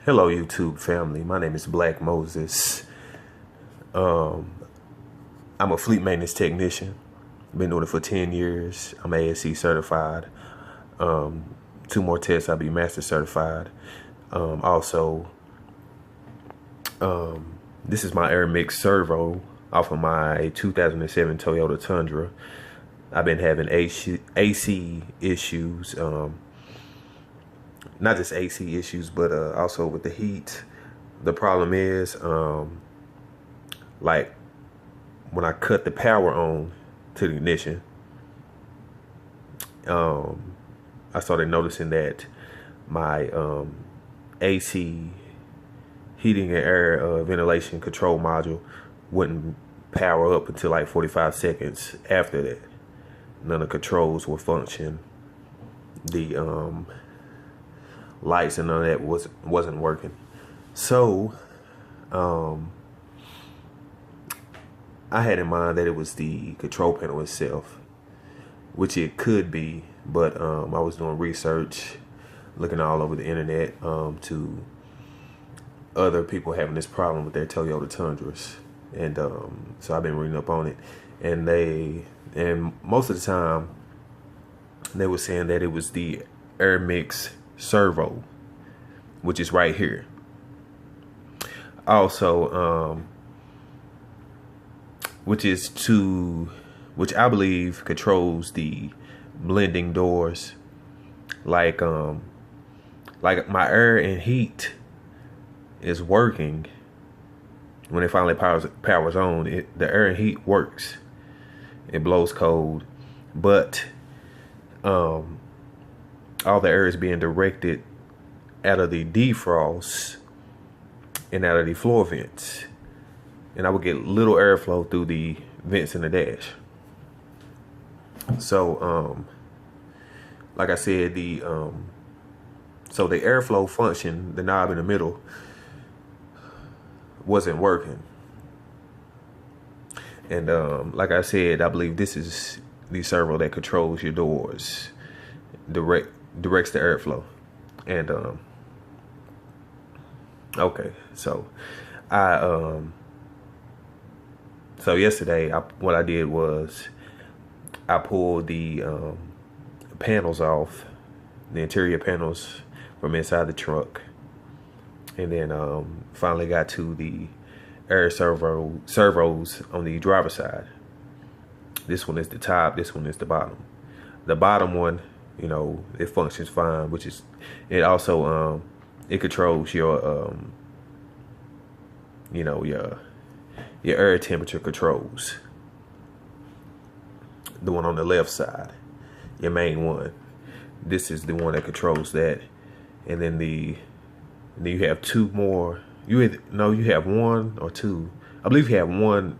Hello YouTube family, my name is Black Moses. I'm a fleet maintenance technician. Been doing it for 10 years. I'm ASC certified. Two more tests, I'll be master certified. This is my air mix servo off of my 2007 Toyota Tundra. I've been having AC issues, not just AC issues, but also with the heat. The problem is, like when I cut the power on to the ignition, I started noticing that my AC heating and air ventilation control module wouldn't power up until like 45 seconds after that. None of the controls would function. The lights and none of that wasn't working. So I had in mind that it was the control panel itself, which it could be, but I was doing research, looking all over the internet to other people having this problem with their Toyota Tundras, and so I've been reading up on it, and most of the time they were saying that it was the air mix servo, which is right here. Also, which I believe controls the blending doors. Like my air and heat is working. When it finally powers on, the air and heat works. It blows cold, but all the air is being directed out of the defrost and out of the floor vents, and I would get little airflow through the vents in the dash. So like I said, the airflow function, the knob in the middle, wasn't working. And like I said, I believe this is the servo that controls your doors, directs the airflow. And okay, so so yesterday what I did was I pulled the panels off, the interior panels from inside the truck, and then finally got to the air servos on the driver's side. This one is the top, this one is the bottom. The bottom one, you know, it functions fine, which is, it also it controls your you know, your air temperature controls. The one on the left side, your main one, this is the one that controls that. And then you have two more. You have one or two. I believe you have one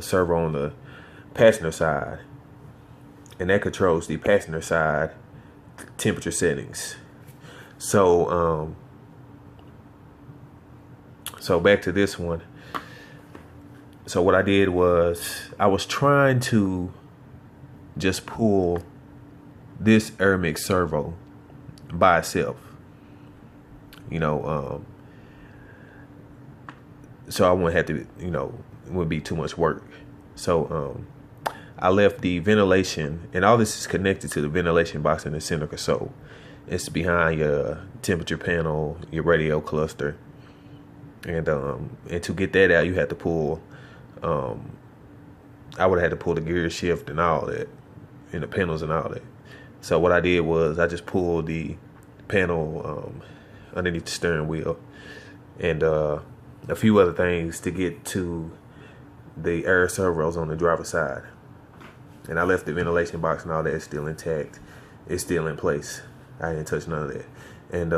servo on the passenger side, and that controls the passenger side temperature settings. So so back to this one. So what I did was I was trying to just pull this air mix servo by itself, you know, so I wouldn't have to, you know, it wouldn't be too much work. So I left the ventilation, and all this is connected to the ventilation box in the center console. It's behind your temperature panel, your radio cluster, and to get that out, you have to pull. I would have had to pull the gear shift and all that, and the panels and all that. So what I did was I just pulled the panel underneath the steering wheel, and a few other things to get to the air servos on the driver's side. And I left the ventilation box and all that still intact. It's still in place. I didn't touch none of that. And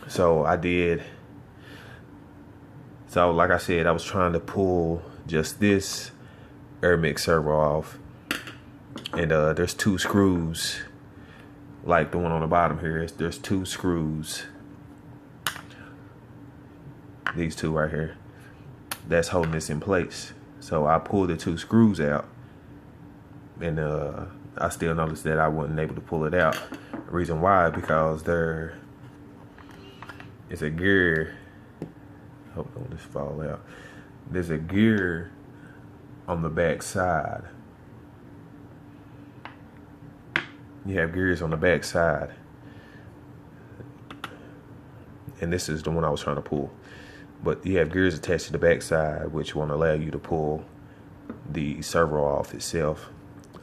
so I did. So like I said, I was trying to pull just this air mix servo off, and there's two screws, like the one on the bottom here. There's two screws, these two right here, that's holding this in place. So I pulled the two screws out, and I still noticed that I wasn't able to pull it out. The reason why, because they're it's a gear. Hope don't just fall out. There's a gear on the back side. You have gears on the back side, and this is the one I was trying to pull. But you have gears attached to the back side, which won't allow you to pull the servo off itself.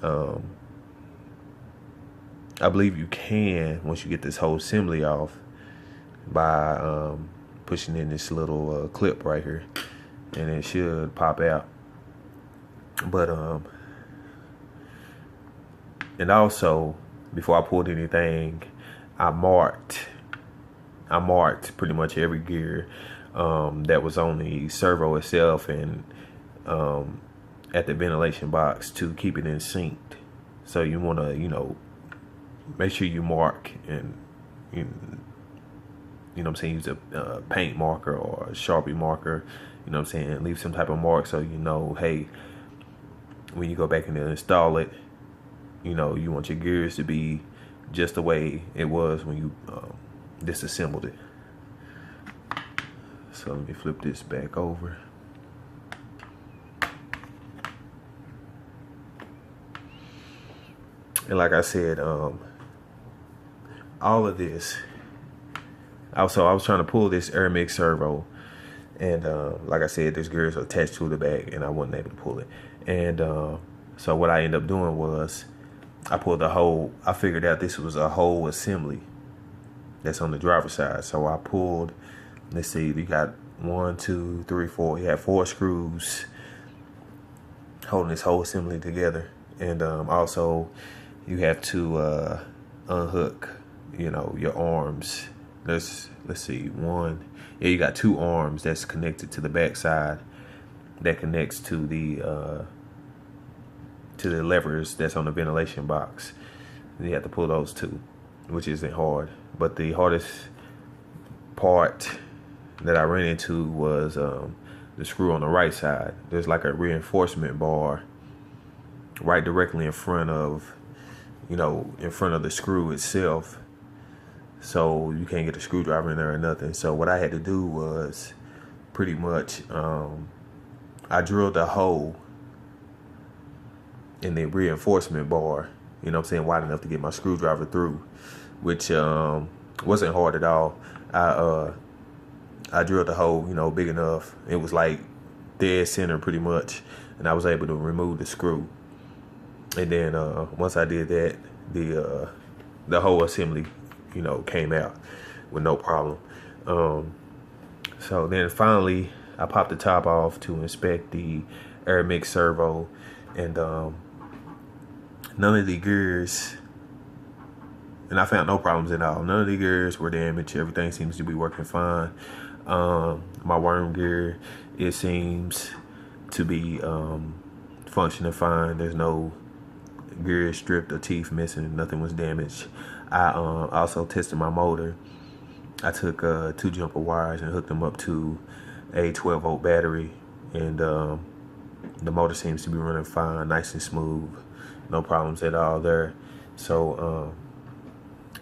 I believe you can, once you get this whole assembly off, by pushing in this little clip right here, and it should pop out. But and also, before I pulled anything, I marked pretty much every gear that was on the servo itself, and at the ventilation box, to keep it in sync. So you want to, make sure you mark, and you know what I'm saying, use a paint marker or a Sharpie marker, you know what I'm saying, leave some type of mark so you know, hey, when you go back and install it, you want your gears to be just the way it was when you disassembled it. So let me flip this back over. And like I said, all of this, also I was trying to pull this air mix servo, and like I said, there's gears attached to the back, and I wasn't able to pull it. And so what I ended up doing was I pulled the whole, I figured out this was a whole assembly that's on the driver's side. So I pulled, let's see, we got 1, 2, 3, 4. You have 4 screws holding this whole assembly together. And also you have to unhook, your arms. Let's see, one. Yeah, you got 2 arms that's connected to the back side that connects to the levers that's on the ventilation box. You have to pull those 2, which isn't hard. But the hardest part that I ran into was the screw on the right side. There's like a reinforcement bar right directly in front of, the screw itself. So you can't get a screwdriver in there or nothing. So what I had to do was pretty much, I drilled a hole in the reinforcement bar, wide enough to get my screwdriver through, which wasn't hard at all. I drilled a hole, big enough. It was like dead center pretty much, and I was able to remove the screw. And then once I did that, the whole assembly, came out with no problem. So then finally, I popped the top off to inspect the air mix servo, and none of the gears, and I found no problems at all. None of the gears were damaged. Everything seems to be working fine. My worm gear, it seems to be functioning fine. There's no gears stripped or teeth missing. Nothing was damaged. I also tested my motor. I took 2 jumper wires and hooked them up to a 12-volt battery, and the motor seems to be running fine, nice and smooth. No problems at all there. So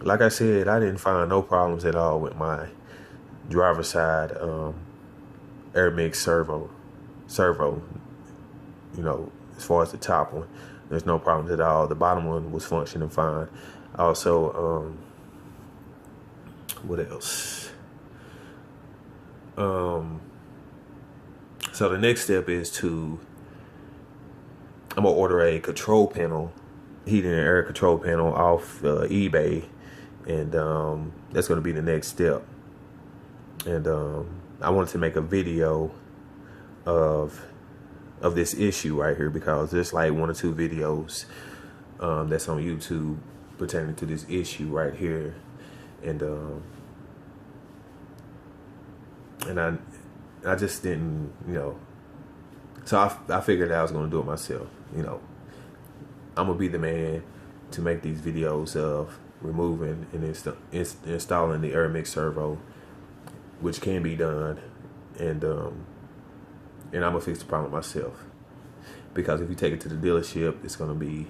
like I said, I didn't find no problems at all with my driver's side air mix servo, as far as the top one. There's no problems at all. The bottom one was functioning fine. Also, what else? So the next step is I'm gonna order a control panel, heating and air control panel off eBay, and that's gonna be the next step. And I wanted to make a video of this issue right here, because there's like 1 or 2 videos that's on YouTube pertaining to this issue right here, and I just didn't, so I figured I was gonna do it myself. I'm gonna be the man to make these videos of removing and installing the air mix servo, which can be done, and I'm gonna fix the problem myself, because if you take it to the dealership, it's gonna be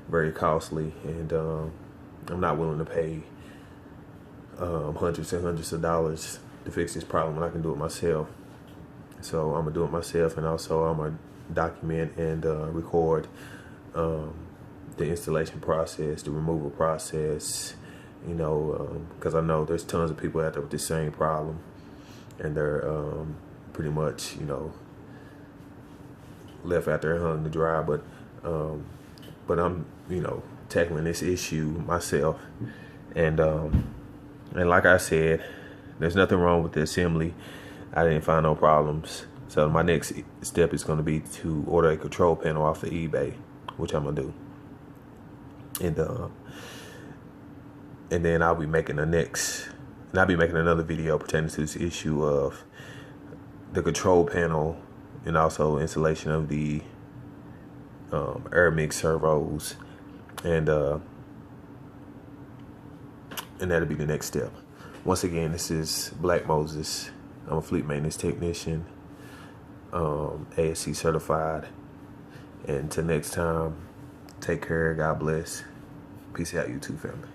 very costly, and I'm not willing to pay hundreds and hundreds of dollars to fix this problem when I can do it myself. So I'm gonna do it myself, and also I'm gonna document and record the installation process, the removal process, you know, because I know there's tons of people out there with the same problem, and they're pretty much, you know, left out there hung to dry. But I'm, you know, tackling this issue myself, and like I said, there's nothing wrong with the assembly. I didn't find no problems. So my next step is going to be to order a control panel off of eBay, which I'm gonna do, and then I'll be making another video pertaining to this issue of the control panel, and also installation of the air mix servos, and that'll be the next step. Once again, this is Black Moses. I'm a fleet maintenance technician, ASC certified. And until next time, take care. God bless. Peace out, YouTube family.